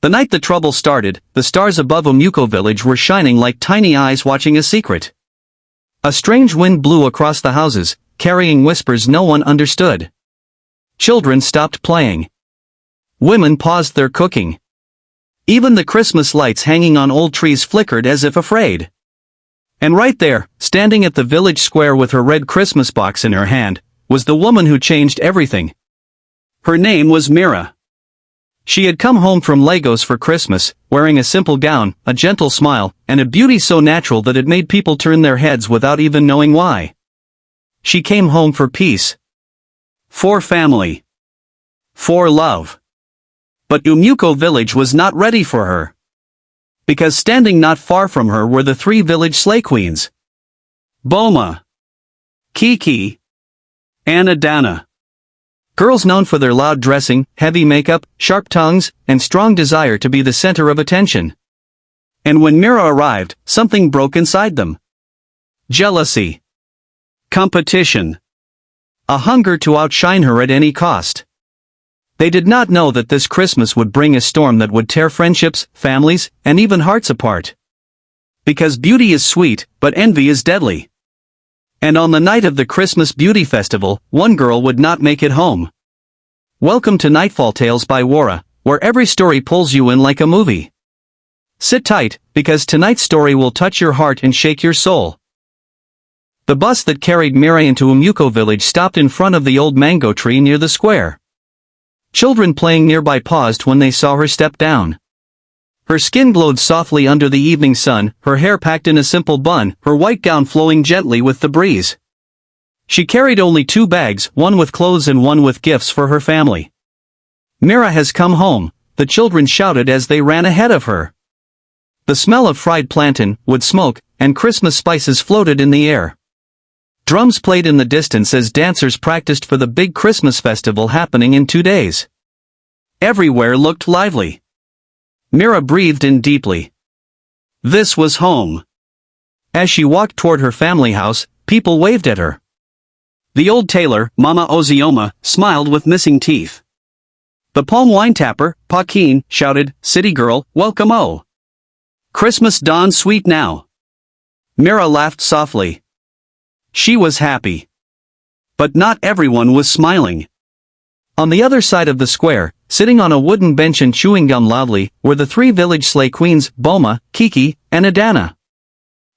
The night the trouble started, the stars above Umuko village were shining like tiny eyes watching a secret. A strange wind blew across the houses, carrying whispers no one understood. Children stopped playing. Women paused their cooking. Even the Christmas lights hanging on old trees flickered as if afraid. And right there, standing at the village square with her red Christmas box in her hand, was the woman who changed everything. Her name was Mira. She had come home from Lagos for Christmas, wearing a simple gown, a gentle smile, and a beauty so natural that it made people turn their heads without even knowing why. She came home for peace. For family. For love. But Umuko village was not ready for her. Because standing not far from her were the three village slay queens. Boma, Kiki, and Adana. Girls known for their loud dressing, heavy makeup, sharp tongues, and strong desire to be the center of attention. And when Mira arrived, something broke inside them. Jealousy. Competition. A hunger to outshine her at any cost. They did not know that this Christmas would bring a storm that would tear friendships, families, and even hearts apart. Because beauty is sweet, but envy is deadly. And on the night of the Christmas Beauty Festival, one girl would not make it home. Welcome to Nightfall Tales by Wura, where every story pulls you in like a movie. Sit tight, because tonight's story will touch your heart and shake your soul. The bus that carried Mira into Umuko village stopped in front of the old mango tree near the square. Children playing nearby paused when they saw her step down. Her skin glowed softly under the evening sun, her hair packed in a simple bun, her white gown flowing gently with the breeze. She carried only 2 bags, one with clothes and one with gifts for her family. Mira has come home, the children shouted as they ran ahead of her. The smell of fried plantain, wood smoke, and Christmas spices floated in the air. Drums played in the distance as dancers practiced for the big Christmas festival happening in 2 days. Everywhere looked lively. Mira breathed in deeply. This was home. As she walked toward her family house, people waved at her. The old tailor, Mama Ozioma, smiled with missing teeth. The palm wine tapper, Paquin, shouted, "City girl, welcome oh! Christmas dawn sweet now." Mira laughed softly. She was happy. But not everyone was smiling. On the other side of the square, sitting on a wooden bench and chewing gum loudly, were the 3 village slay queens, Boma, Kiki, and Adana.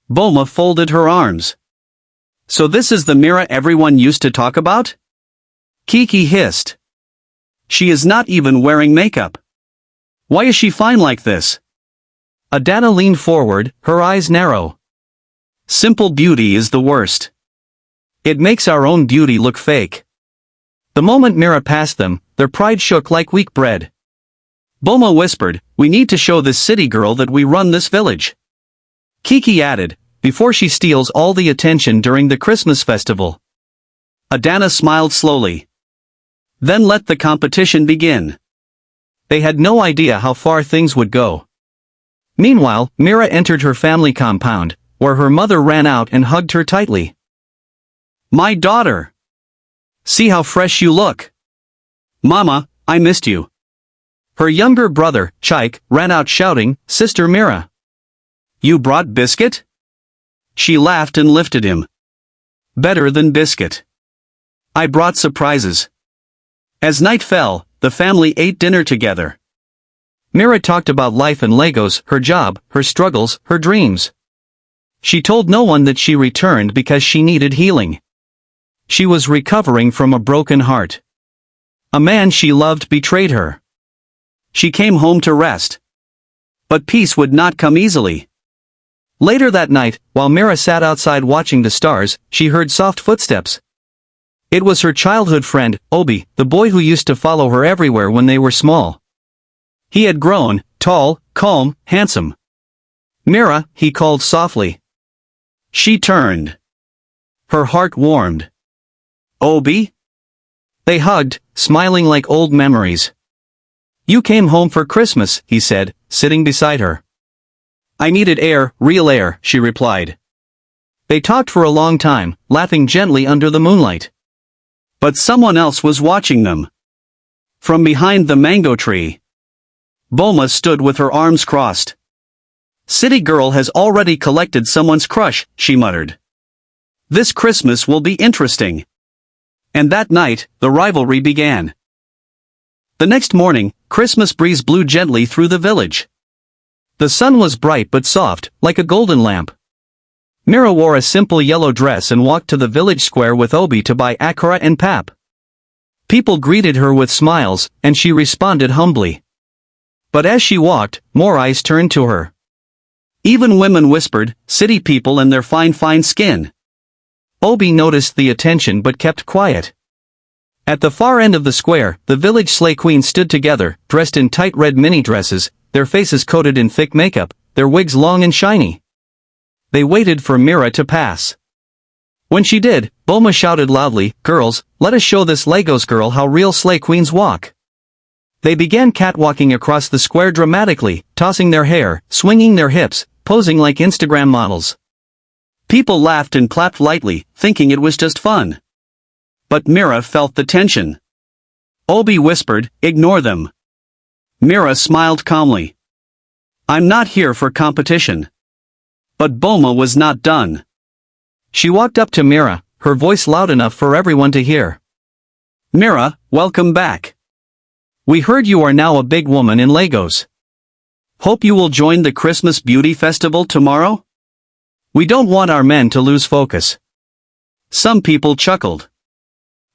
Boma folded her arms. So this is the Mira everyone used to talk about? Kiki hissed. She is not even wearing makeup. Why is she fine like this? Adana leaned forward, her eyes narrow. Simple beauty is the worst. It makes our own beauty look fake. The moment Mira passed them, their pride shook like weak bread. Boma whispered, "We need to show this city girl that we run this village." Kiki added, "Before she steals all the attention during the Christmas festival." Adana smiled slowly. Then let the competition begin. They had no idea how far things would go. Meanwhile, Mira entered her family compound, where her mother ran out and hugged her tightly. "My daughter! See how fresh you look. Mama, I missed you." Her younger brother, Chaik, ran out shouting, "Sister Mira! You brought biscuit?" She laughed and lifted him. "Better than biscuit. I brought surprises." As night fell, the family ate dinner together. Mira talked about life in Lagos, her job, her struggles, her dreams. She told no one that she returned because she needed healing. She was recovering from a broken heart. A man she loved betrayed her. She came home to rest. But peace would not come easily. Later that night, while Mira sat outside watching the stars, she heard soft footsteps. It was her childhood friend, Obi, the boy who used to follow her everywhere when they were small. He had grown, tall, calm, handsome. "Mira," he called softly. She turned. Her heart warmed. "Obi?" They hugged, smiling like old memories. "You came home for Christmas," he said, sitting beside her. "I needed air, real air," she replied. They talked for a long time, laughing gently under the moonlight. But someone else was watching them. From behind the mango tree. Boma stood with her arms crossed. City girl has already collected someone's crush, she muttered. This Christmas will be interesting. And that night, the rivalry began. The next morning, Christmas breeze blew gently through the village. The sun was bright but soft, like a golden lamp. Mira wore a simple yellow dress and walked to the village square with Obi to buy akara and pap. People greeted her with smiles, and she responded humbly. But as she walked, more eyes turned to her. Even women whispered, city people and their fine skin. Obi noticed the attention but kept quiet. At the far end of the square, the village slay queens stood together, dressed in tight red mini dresses, their faces coated in thick makeup, their wigs long and shiny. They waited for Mira to pass. When she did, Boma shouted loudly, "Girls, let us show this Lagos girl how real slay queens walk." They began catwalking across the square dramatically, tossing their hair, swinging their hips, posing like Instagram models. People laughed and clapped lightly, thinking it was just fun. But Mira felt the tension. Obi whispered, "Ignore them." Mira smiled calmly. "I'm not here for competition." But Boma was not done. She walked up to Mira, her voice loud enough for everyone to hear. "Mira, welcome back. We heard you are now a big woman in Lagos. Hope you will join the Christmas Beauty Festival tomorrow? We don't want our men to lose focus." Some people chuckled.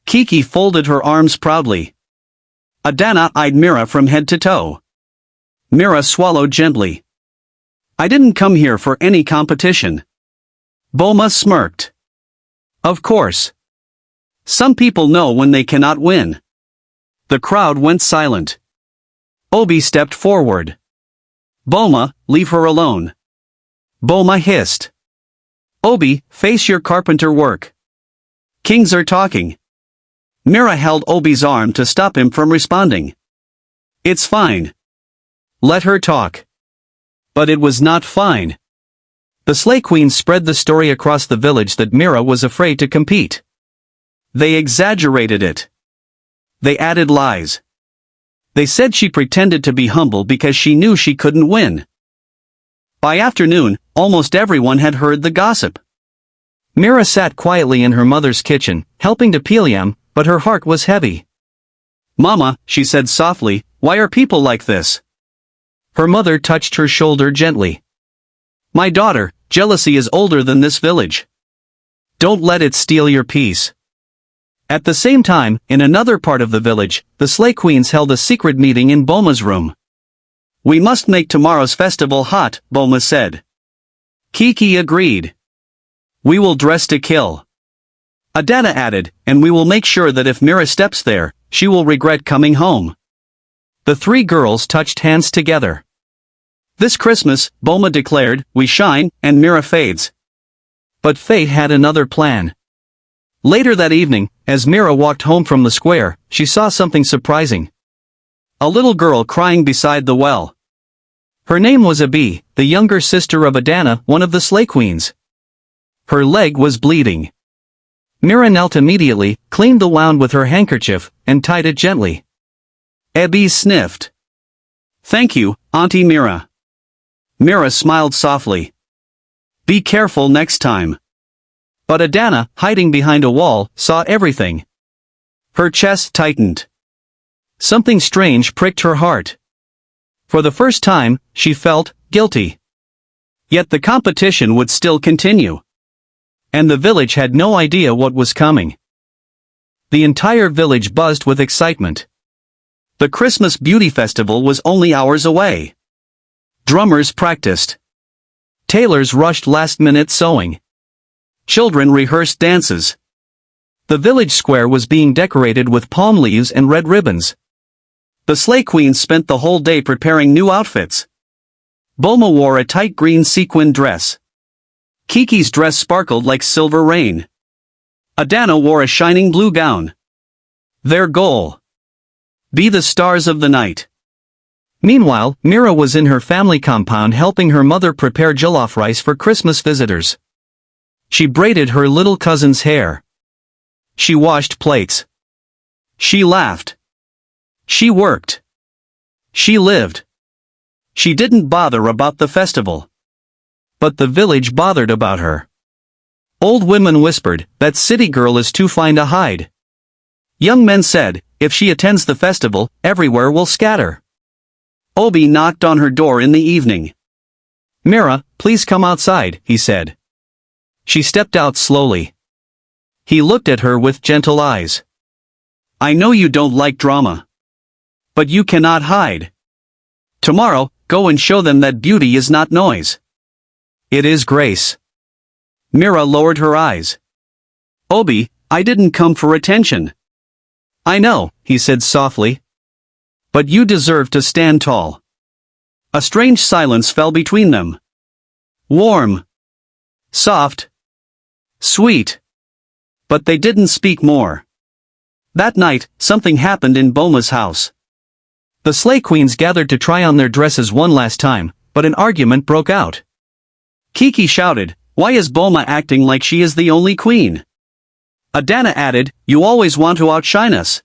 Kiki folded her arms proudly. Adana eyed Mira from head to toe. Mira swallowed gently. "I didn't come here for any competition." Boma smirked. "Of course. Some people know when they cannot win." The crowd went silent. Obi stepped forward. "Boma, leave her alone." Boma hissed. "Obi, face your carpenter work. Kings are talking." Mira held Obi's arm to stop him from responding. "It's fine. Let her talk." But it was not fine. The slay queens spread the story across the village that Mira was afraid to compete. They exaggerated it. They added lies. They said she pretended to be humble because she knew she couldn't win. By afternoon, almost everyone had heard the gossip. Mira sat quietly in her mother's kitchen, helping to peel yam, but her heart was heavy. "Mama," she said softly, "why are people like this?" Her mother touched her shoulder gently. "My daughter, jealousy is older than this village. Don't let it steal your peace." At the same time, in another part of the village, the slay queens held a secret meeting in Boma's room. "We must make tomorrow's festival hot," Boma said. Kiki agreed. "We will dress to kill." Adana added, "And we will make sure that if Mira steps there, she will regret coming home." The three girls touched hands together. "This Christmas," Boma declared, "we shine, and Mira fades." But fate had another plan. Later that evening, as Mira walked home from the square, she saw something surprising. A little girl crying beside the well. Her name was Abi, the younger sister of Adana, one of the slay queens. Her leg was bleeding. Mira knelt immediately, cleaned the wound with her handkerchief, and tied it gently. Abi sniffed. "Thank you, Auntie Mira." Mira smiled softly. "Be careful next time." But Adana, hiding behind a wall, saw everything. Her chest tightened. Something strange pricked her heart. For the first time, she felt guilty. Yet the competition would still continue. And the village had no idea what was coming. The entire village buzzed with excitement. The Christmas Beauty Festival was only hours away. Drummers practiced. Tailors rushed last-minute sewing. Children rehearsed dances. The village square was being decorated with palm leaves and red ribbons. The slay queens spent the whole day preparing new outfits. Boma wore a tight green sequin dress. Kiki's dress sparkled like silver rain. Adana wore a shining blue gown. Their goal: be the stars of the night. Meanwhile, Mira was in her family compound helping her mother prepare jollof rice for Christmas visitors. She braided her little cousin's hair. She washed plates. She laughed. She worked. She lived. She didn't bother about the festival. But the village bothered about her. Old women whispered, that city girl is too fine to hide. Young men said, if she attends the festival, everywhere will scatter. Obi knocked on her door in the evening. Mira, please come outside, he said. She stepped out slowly. He looked at her with gentle eyes. I know you don't like drama. But you cannot hide. Tomorrow, go and show them that beauty is not noise. It is grace. Mira lowered her eyes. Obi, I didn't come for attention. I know, he said softly. But you deserve to stand tall. A strange silence fell between them. Warm. Soft. Sweet. But they didn't speak more. That night, something happened in Boma's house. The Slay Queens gathered to try on their dresses one last time, but an argument broke out. Kiki shouted, why is Boma acting like she is the only queen? Adana added, you always want to outshine us.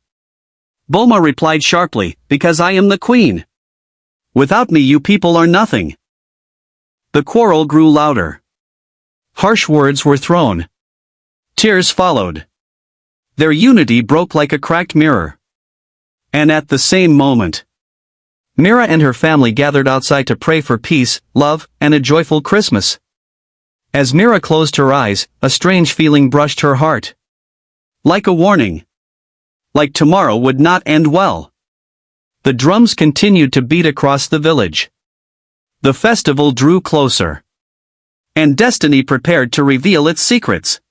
Boma replied sharply, because I am the queen. Without me you people are nothing. The quarrel grew louder. Harsh words were thrown. Tears followed. Their unity broke like a cracked mirror. And at the same moment, Mira and her family gathered outside to pray for peace, love, and a joyful Christmas. As Mira closed her eyes, a strange feeling brushed her heart. Like a warning. Like tomorrow would not end well. The drums continued to beat across the village. The festival drew closer. And destiny prepared to reveal its secrets.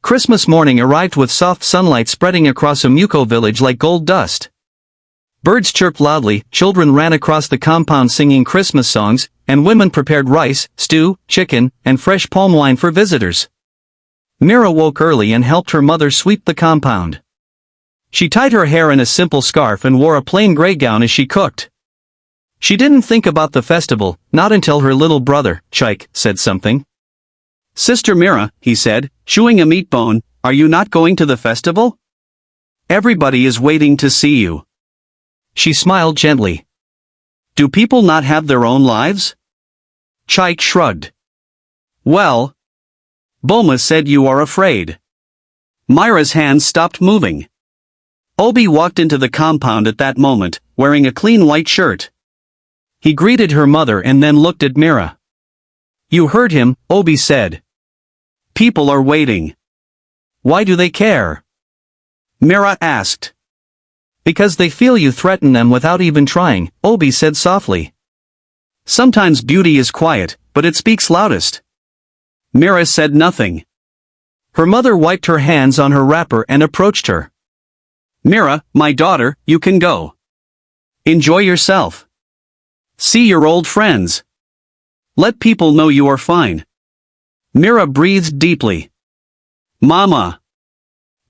Christmas morning arrived with soft sunlight spreading across Omuko village like gold dust. Birds chirped loudly, children ran across the compound singing Christmas songs, and women prepared rice, stew, chicken, and fresh palm wine for visitors. Mira woke early and helped her mother sweep the compound. She tied her hair in a simple scarf and wore a plain gray gown as she cooked. She didn't think about the festival, not until her little brother, Chike, said something. Sister Mira, he said, chewing a meat bone, are you not going to the festival? Everybody is waiting to see you. She smiled gently. Do people not have their own lives? Chike shrugged. Well, Boma said you are afraid. Mira's hands stopped moving. Obi walked into the compound at that moment, wearing a clean white shirt. He greeted her mother and then looked at Mira. You heard him, Obi said. People are waiting. Why do they care? Mira asked. Because they feel you threaten them without even trying, Obi said softly. Sometimes beauty is quiet, but it speaks loudest. Mira said nothing. Her mother wiped her hands on her wrapper and approached her. Mira, my daughter, you can go. Enjoy yourself. See your old friends. Let people know you are fine. Mira breathed deeply. Mama.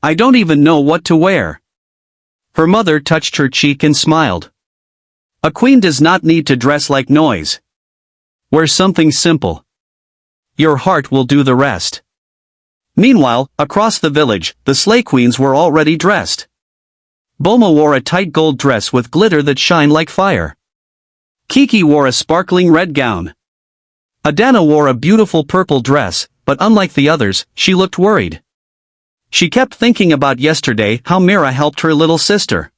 I don't even know what to wear. Her mother touched her cheek and smiled. A queen does not need to dress like noise. Wear something simple. Your heart will do the rest. Meanwhile, across the village, the Slay Queens were already dressed. Boma wore a tight gold dress with glitter that shined like fire. Kiki wore a sparkling red gown. Adana wore a beautiful purple dress, but unlike the others, she looked worried. She kept thinking about yesterday how Mira helped her little sister.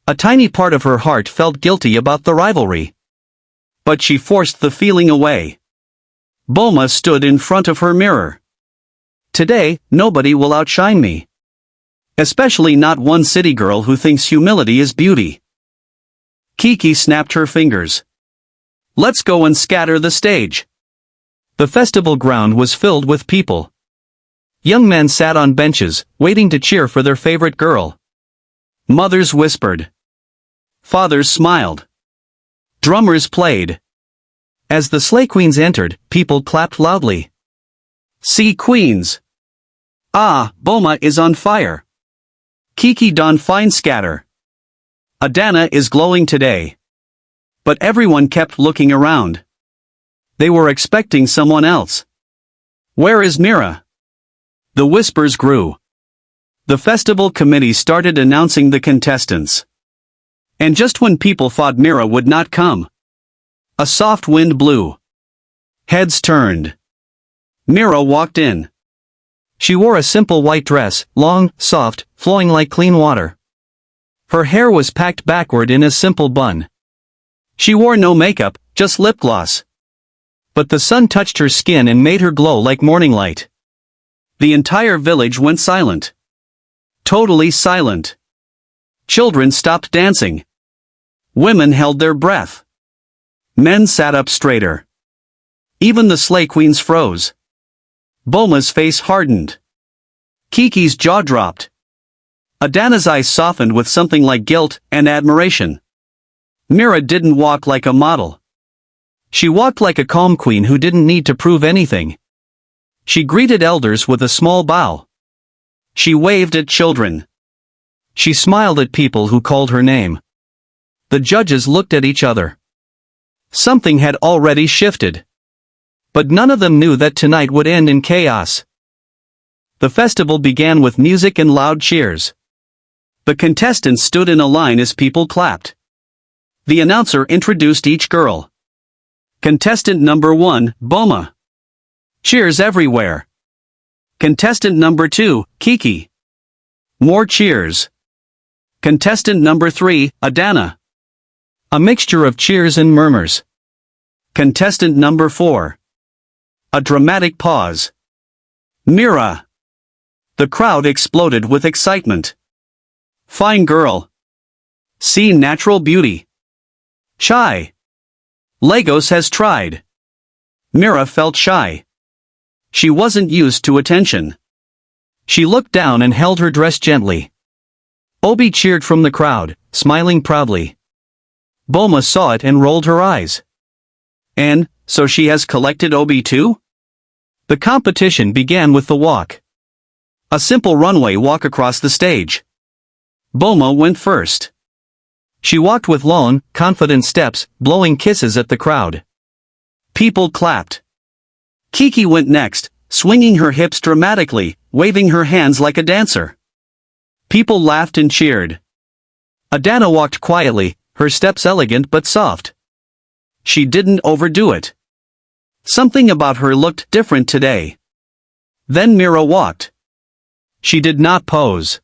A tiny part of her heart felt guilty about the rivalry. But she forced the feeling away. Boma stood in front of her mirror. Today, nobody will outshine me. Especially not one city girl who thinks humility is beauty. Kiki snapped her fingers. Let's go and scatter the stage. The festival ground was filled with people. Young men sat on benches, waiting to cheer for their favorite girl. Mothers whispered. Fathers smiled. Drummers played. As the Slay Queens entered, people clapped loudly. See queens. Ah, Boma is on fire. Kiki donned fine scatter. Adana is glowing today. But everyone kept looking around. They were expecting someone else. Where is Mira? The whispers grew. The festival committee started announcing the contestants. And just when people thought Mira would not come, A soft wind blew. Heads turned. Mira walked in. She wore a simple white dress, long, soft, flowing like clean water. Her hair was packed backward in a simple bun. She wore no makeup, just lip gloss. But the sun touched her skin and made her glow like morning light. The entire village went silent. Totally silent. Children stopped dancing. Women held their breath. Men sat up straighter. Even the Slay Queens froze. Bulma's face hardened. Kiki's jaw dropped. Adana's eyes softened with something like guilt and admiration. Mira didn't walk like a model. She walked like a calm queen who didn't need to prove anything. She greeted elders with a small bow. She waved at children. She smiled at people who called her name. The judges looked at each other. Something had already shifted. But none of them knew that tonight would end in chaos. The festival began with music and loud cheers. The contestants stood in a line as people clapped. The announcer introduced each girl. Contestant number 1, Bulma. Cheers everywhere. Contestant number 2, Kiki. More cheers. Contestant number 3, Adana. A mixture of cheers and murmurs. Contestant number 4. A dramatic pause. Mira. The crowd exploded with excitement. Fine girl. See natural beauty. Shy. Lagos has tried. Mira felt shy. She wasn't used to attention. She looked down and held her dress gently. Obi cheered from the crowd, smiling proudly. Bulma saw it and rolled her eyes. And, so she has collected Obi too? The competition began with the walk. A simple runway walk across the stage. Bulma went first. She walked with long, confident steps, blowing kisses at the crowd. People clapped. Kiki went next, swinging her hips dramatically, waving her hands like a dancer. People laughed and cheered. Adana walked quietly, her steps elegant but soft. She didn't overdo it. Something about her looked different today. Then Mira walked. She did not pose.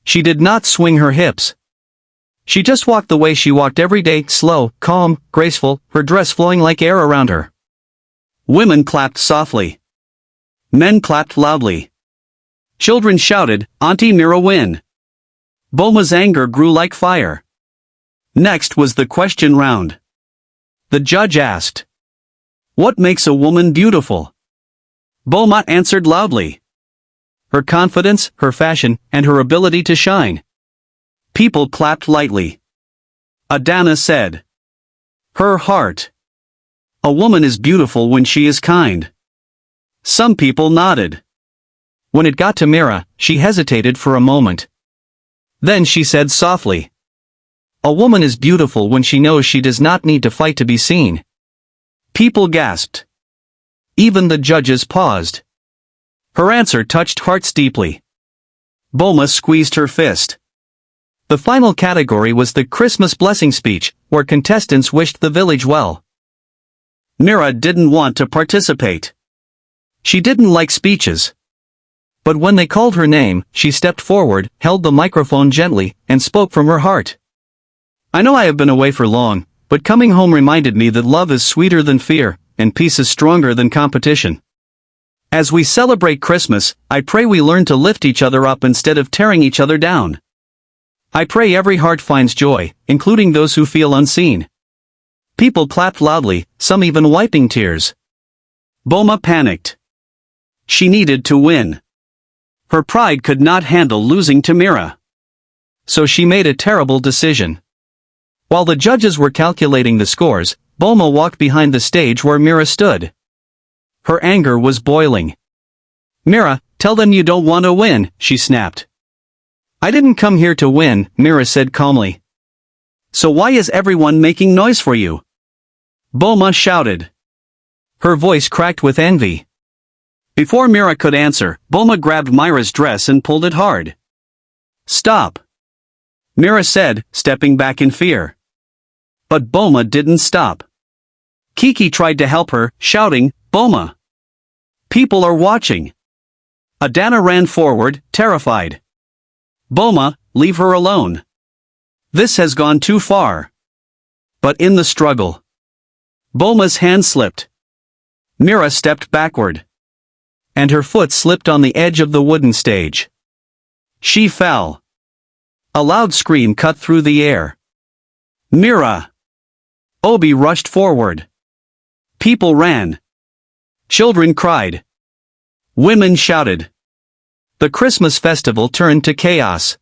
She did not swing her hips. She just walked the way she walked every day, slow, calm, graceful, her dress flowing like air around her. Women clapped softly. Men clapped loudly. Children shouted, "Auntie Mira win!" Bulma's anger grew like fire. Next was the question round. The judge asked, "What makes a woman beautiful?" Bulma answered loudly. Her confidence, her fashion, and her ability to shine. People clapped lightly. Adana said, "Her heart. A woman is beautiful when she is kind." Some people nodded. When it got to Mira, she hesitated for a moment. Then she said softly, "A woman is beautiful when she knows she does not need to fight to be seen." People gasped. Even the judges paused. Her answer touched hearts deeply. Bulma squeezed her fist. The final category was the Christmas blessing speech, where contestants wished the village well. Mira didn't want to participate. She didn't like speeches. But when they called her name, she stepped forward, held the microphone gently, and spoke from her heart. "I know I have been away for long, but coming home reminded me that love is sweeter than fear, and peace is stronger than competition. As we celebrate Christmas, I pray we learn to lift each other up instead of tearing each other down. I pray every heart finds joy, including those who feel unseen." People clapped loudly, some even wiping tears. Bulma panicked. She needed to win. Her pride could not handle losing to Mira. So she made a terrible decision. While the judges were calculating the scores, Bulma walked behind the stage where Mira stood. Her anger was boiling. "Mira, tell them you don't want to win," she snapped. "I didn't come here to win," Mira said calmly. "So why is everyone making noise for you?" Bulma shouted. Her voice cracked with envy. Before Mira could answer, Bulma grabbed Mira's dress and pulled it hard. "Stop," Mira said, stepping back in fear. But Bulma didn't stop. Kiki tried to help her, shouting, "Boma! People are watching!" Adana ran forward, terrified. "Boma, leave her alone. This has gone too far." But in the struggle, Boma's hand slipped. Mira stepped backward, and her foot slipped on the edge of the wooden stage. She fell. A loud scream cut through the air. "Mira!" Obi rushed forward. People ran. Children cried. Women shouted. The Christmas festival turned to chaos.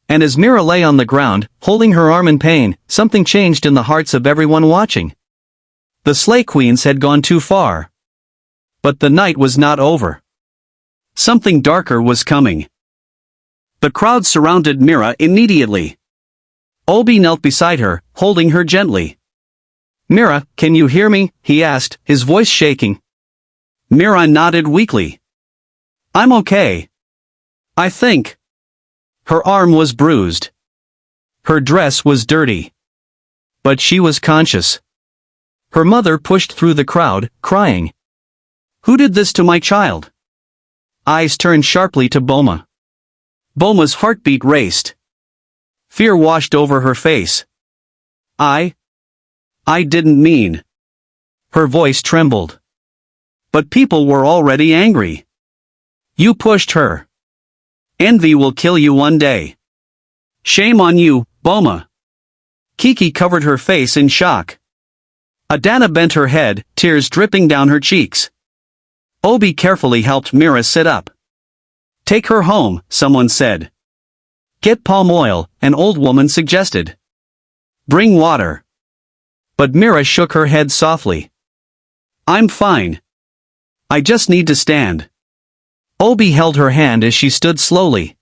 And as Mira lay on the ground, holding her arm in pain, something changed in the hearts of everyone watching. The Slay Queens had gone too far. But the night was not over. Something darker was coming. The crowd surrounded Mira immediately. Obi knelt beside her, holding her gently. "Mira, can you hear me?" he asked, his voice shaking. Mira nodded weakly. "I'm okay. I think." Her arm was bruised. Her dress was dirty. But she was conscious. Her mother pushed through the crowd, crying, "Who did this to my child?" Eyes turned sharply to Boma. Boma's heartbeat raced. Fear washed over her face. I didn't mean." Her voice trembled. But people were already angry. "You pushed her. Envy will kill you one day. Shame on you, Boma." Kiki covered her face in shock. Adana bent her head, tears dripping down her cheeks. Obi carefully helped Mira sit up. "Take her home," someone said. "Get palm oil," an old woman suggested. "Bring water." But Mira shook her head softly. "I'm fine. I just need to stand." Obi held her hand as she stood slowly.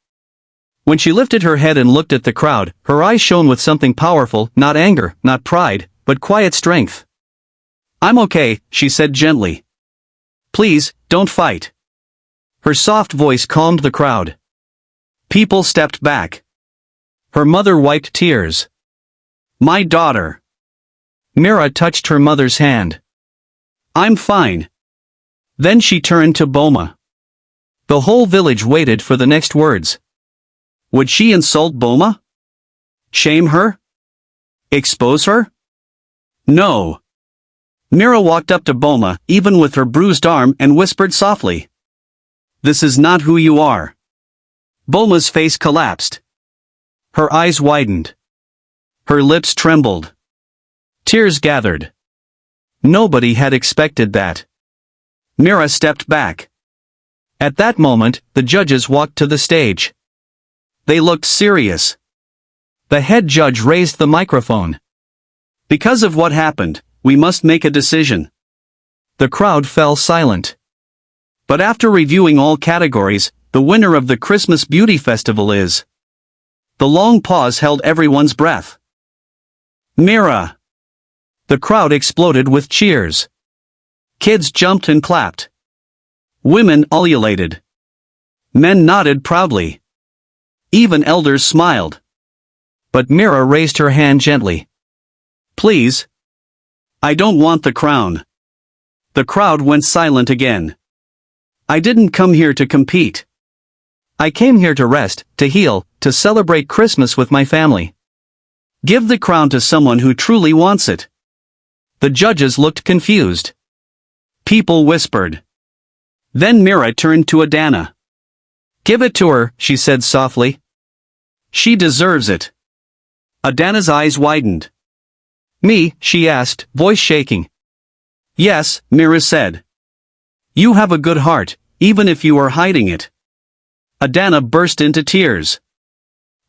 When she lifted her head and looked at the crowd, her eyes shone with something powerful, not anger, not pride, but quiet strength. "I'm okay," she said gently. "Please, don't fight." Her soft voice calmed the crowd. People stepped back. Her mother wiped tears. "My daughter." Mira touched her mother's hand. "I'm fine." Then she turned to Boma. The whole village waited for the next words. Would she insult Boma? Shame her? Expose her? No. Mira walked up to Boma, even with her bruised arm, and whispered softly. "This is not who you are." Boma's face collapsed. Her eyes widened. Her lips trembled. Tears gathered. Nobody had expected that. Mira stepped back. At that moment, the judges walked to the stage. They looked serious. The head judge raised the microphone. "Because of what happened, we must make a decision." The crowd fell silent. But after reviewing all categories, the winner of the Christmas Beauty Festival is... The long pause held everyone's breath. Mira! The crowd exploded with cheers. Kids jumped and clapped. Women ululated. Men nodded proudly. Even elders smiled. But Mira raised her hand gently. "Please. I don't want the crown." The crowd went silent again. "I didn't come here to compete. I came here to rest, to heal, to celebrate Christmas with my family. Give the crown to someone who truly wants it." The judges looked confused. People whispered. Then Mira turned to Adana. "Give it to her," she said softly. "She deserves it." Adana's eyes widened. "Me?" she asked, voice shaking. "Yes," Mira said. "You have a good heart, even if you are hiding it." Adana burst into tears.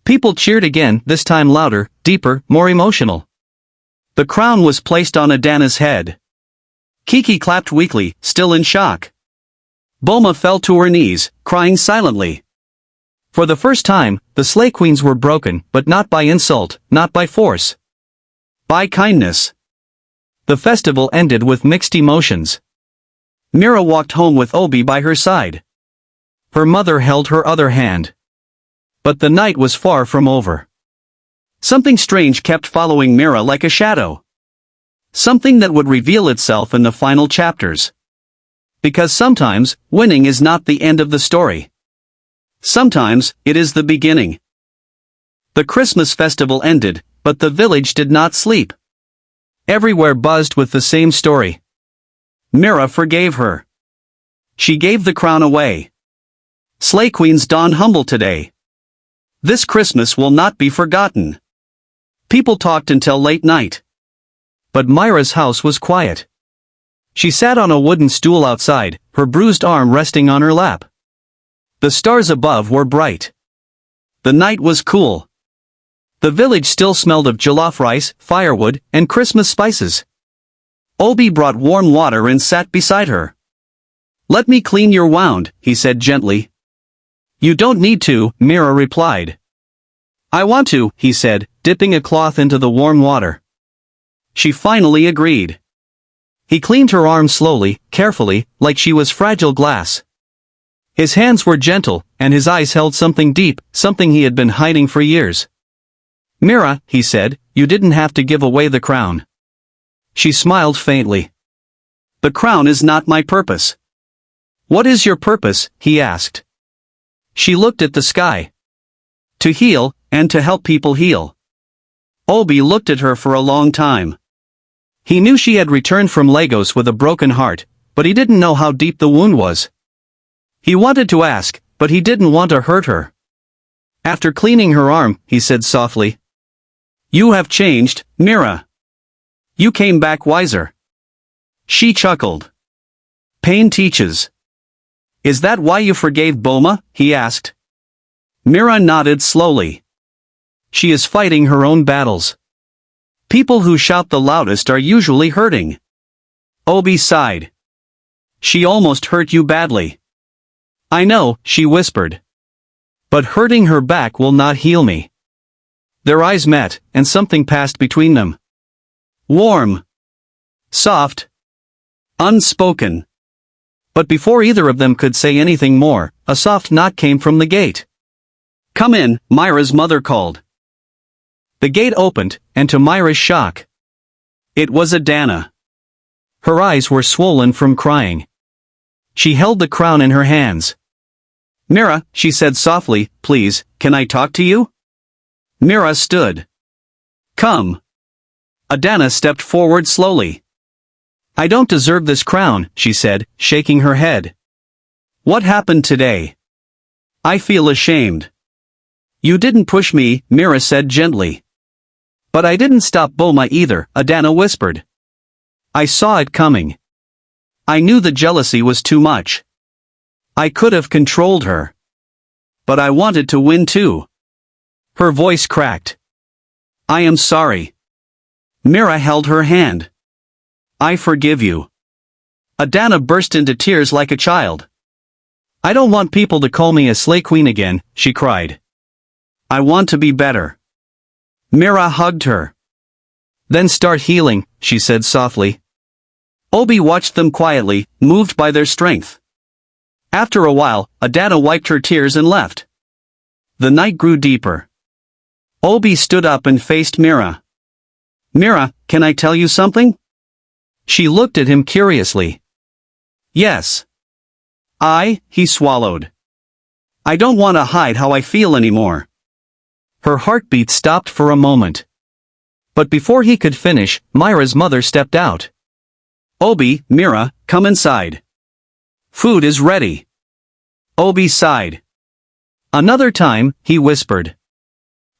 People cheered again, this time louder, deeper, more emotional. The crown was placed on Adana's head. Kiki clapped weakly, still in shock. Boma fell to her knees, crying silently. For the first time, the Slay Queens were broken, but not by insult, not by force. By kindness. The festival ended with mixed emotions. Mira walked home with Obi by her side. Her mother held her other hand. But the night was far from over. Something strange kept following Mira like a shadow. Something that would reveal itself in the final chapters. Because sometimes, winning is not the end of the story. Sometimes, it is the beginning. The Christmas festival ended, but the village did not sleep. Everywhere buzzed with the same story. Mira forgave her. She gave the crown away. Slay Queens don humble today. This Christmas will not be forgotten. People talked until late night. But Mira's house was quiet. She sat on a wooden stool outside, her bruised arm resting on her lap. The stars above were bright. The night was cool. The village still smelled of jollof rice, firewood, and Christmas spices. Obi brought warm water and sat beside her. "Let me clean your wound," he said gently. "You don't need to," Mira replied. "I want to," he said, dipping a cloth into the warm water. She finally agreed. He cleaned her arm slowly, carefully, like she was fragile glass. His hands were gentle, and his eyes held something deep, something he had been hiding for years. "Mira," he said, "you didn't have to give away the crown." She smiled faintly. "The crown is not my purpose." "What is your purpose?" he asked. She looked at the sky. "To heal, and to help people heal." Obi looked at her for a long time. He knew she had returned from Lagos with a broken heart, but he didn't know how deep the wound was. He wanted to ask, but he didn't want to hurt her. After cleaning her arm, he said softly, "You have changed, Mira. You came back wiser." She chuckled. "Pain teaches." "Is that why you forgave Boma?" he asked. Mira nodded slowly. She is fighting her own battles. People who shout the loudest are usually hurting. Obi sighed. "She almost hurt you badly." "I know," she whispered. "But hurting her back will not heal me." Their eyes met, and something passed between them. Warm. Soft. Unspoken. But before either of them could say anything more, a soft knock came from the gate. "Come in," Mira's mother called. The gate opened, and to Mira's shock, it was Adana. Her eyes were swollen from crying. She held the crown in her hands. "Mira," she said softly, "please, can I talk to you?" Mira stood. "Come." Adana stepped forward slowly. "I don't deserve this crown," she said, shaking her head. "What happened today? I feel ashamed." "You didn't push me," Mira said gently. "But I didn't stop Boma either," Adana whispered. "I saw it coming. I knew the jealousy was too much. I could have controlled her. But I wanted to win too." Her voice cracked. "I am sorry." Mira held her hand. "I forgive you." Adana burst into tears like a child. "I don't want people to call me a slay queen again," she cried. "I want to be better." Mira hugged her. "Then start healing," she said softly. Obi watched them quietly, moved by their strength. After a while, Adana wiped her tears and left. The night grew deeper. Obi stood up and faced Mira. "Mira, can I tell you something?" She looked at him curiously. "Yes." He swallowed. "I don't want to hide how I feel anymore." Her heartbeat stopped for a moment. But before he could finish, Mira's mother stepped out. "Obi, Mira, come inside. Food is ready." Obi sighed. "Another time," he whispered.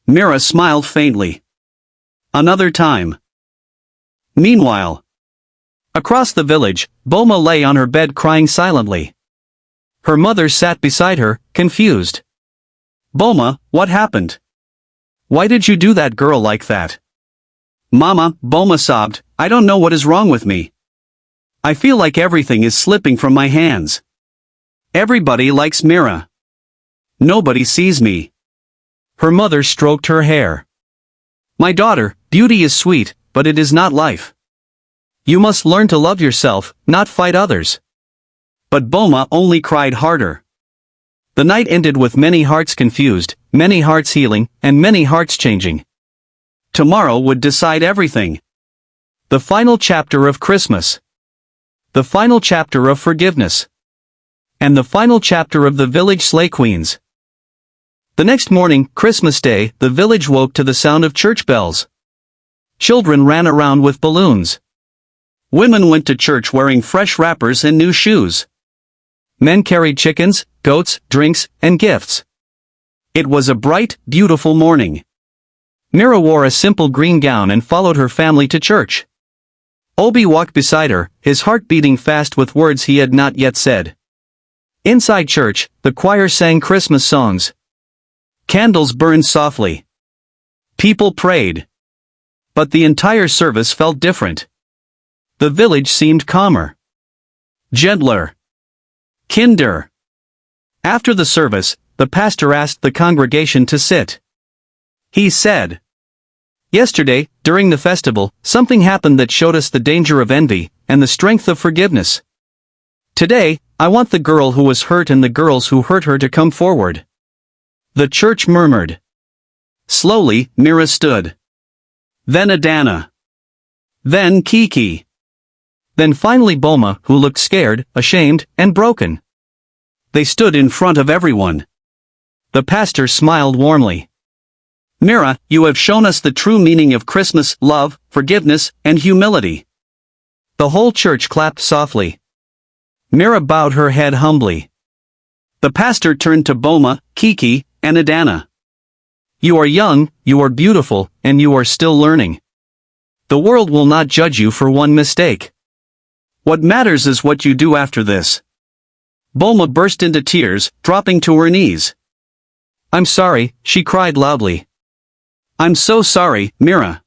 Mira smiled faintly. "Another time." Meanwhile, across the village, Boma lay on her bed crying silently. Her mother sat beside her, confused. "Boma, what happened? Why did you do that girl like that?" "Mama," Boma sobbed, "I don't know what is wrong with me. I feel like everything is slipping from my hands. Everybody likes Mira. Nobody sees me." Her mother stroked her hair. "My daughter, beauty is sweet, but it is not life. You must learn to love yourself, not fight others." But Boma only cried harder. The night ended with many hearts confused, many hearts healing, and many hearts changing. Tomorrow would decide everything. The final chapter of Christmas. The final chapter of forgiveness. And the final chapter of the village sleigh queens. The next morning, Christmas Day, the village woke to the sound of church bells. Children ran around with balloons. Women went to church wearing fresh wrappers and new shoes. Men carried chickens, goats, drinks, and gifts. It was a bright, beautiful morning. Mira wore a simple green gown and followed her family to church. Obi walked beside her, his heart beating fast with words he had not yet said. Inside church, the choir sang Christmas songs. Candles burned softly. People prayed. But the entire service felt different. The village seemed calmer. Gentler. Kinder. After the service, the pastor asked the congregation to sit. He said, "Yesterday, during the festival, something happened that showed us the danger of envy, and the strength of forgiveness. Today, I want the girl who was hurt and the girls who hurt her to come forward." The church murmured. Slowly, Mira stood. Then Adana. Then Kiki. Then finally Boma, who looked scared, ashamed, and broken. They stood in front of everyone. The pastor smiled warmly. "Mira, you have shown us the true meaning of Christmas: love, forgiveness, and humility." The whole church clapped softly. Mira bowed her head humbly. The pastor turned to Boma, Kiki, and Adana. "You are young, you are beautiful, and you are still learning. The world will not judge you for one mistake. What matters is what you do after this." Boma burst into tears, dropping to her knees. "I'm sorry," she cried loudly. "I'm so sorry, Mira.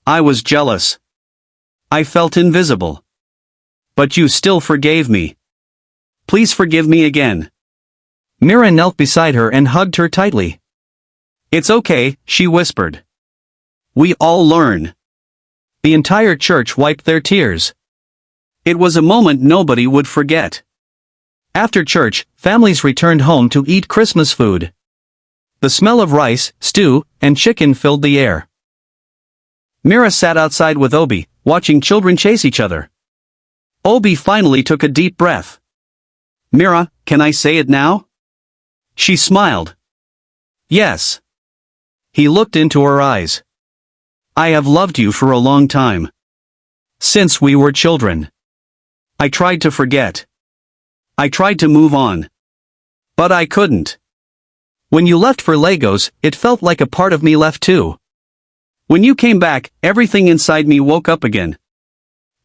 I was jealous. I felt invisible. But you still forgave me. Please forgive me again." Mira knelt beside her and hugged her tightly. "It's okay," she whispered. "We all learn." The entire church wiped their tears. It was a moment nobody would forget. After church, families returned home to eat Christmas food. The smell of rice, stew, and chicken filled the air. Mira sat outside with Obi, watching children chase each other. Obi finally took a deep breath. "Mira, can I say it now?" She smiled. "Yes." He looked into her eyes. "I have loved you for a long time. Since we were children. I tried to forget. I tried to move on. But I couldn't. When you left for Lagos, it felt like a part of me left too. When you came back, everything inside me woke up again."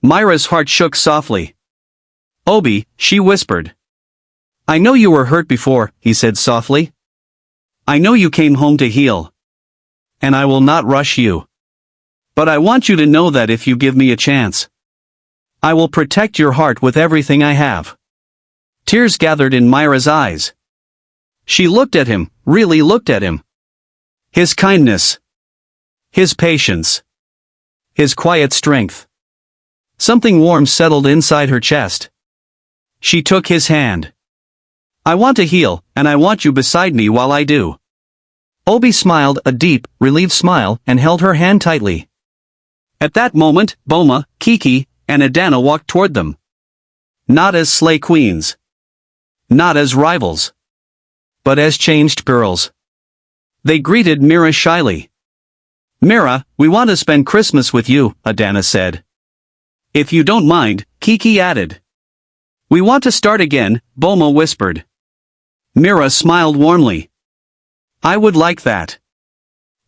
Mira's heart shook softly. "Obi," she whispered. "I know you were hurt before," he said softly. "I know you came home to heal. And I will not rush you. But I want you to know that if you give me a chance, I will protect your heart with everything I have." Tears gathered in Mira's eyes. She looked at him, really looked at him. His kindness. His patience. His quiet strength. Something warm settled inside her chest. She took his hand. "I want to heal, and I want you beside me while I do." Obi smiled a deep, relieved smile and held her hand tightly. At that moment, Boma, Kiki, and Adana walked toward them. Not as sleigh queens. Not as rivals. But as changed girls. They greeted Mira shyly. "Mira, we want to spend Christmas with you," Adana said. "If you don't mind," Kiki added. "We want to start again," Boma whispered. Mira smiled warmly. "I would like that."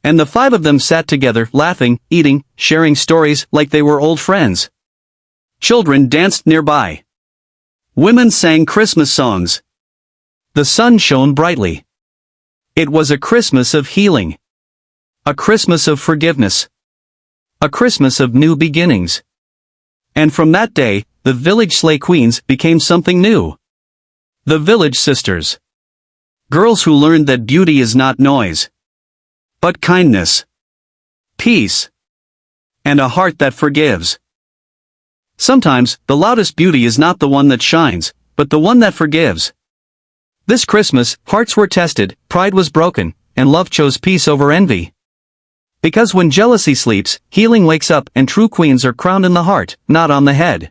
And the five of them sat together, laughing, eating, sharing stories like they were old friends. Children danced nearby. Women sang Christmas songs. The sun shone brightly. It was a Christmas of healing. A Christmas of forgiveness. A Christmas of new beginnings. And from that day, the village sleigh queens became something new. The village sisters. Girls who learned that beauty is not noise, but kindness, peace, and a heart that forgives. Sometimes, the loudest beauty is not the one that shines, but the one that forgives. This Christmas, hearts were tested, pride was broken, and love chose peace over envy. Because when jealousy sleeps, healing wakes up and true queens are crowned in the heart, not on the head.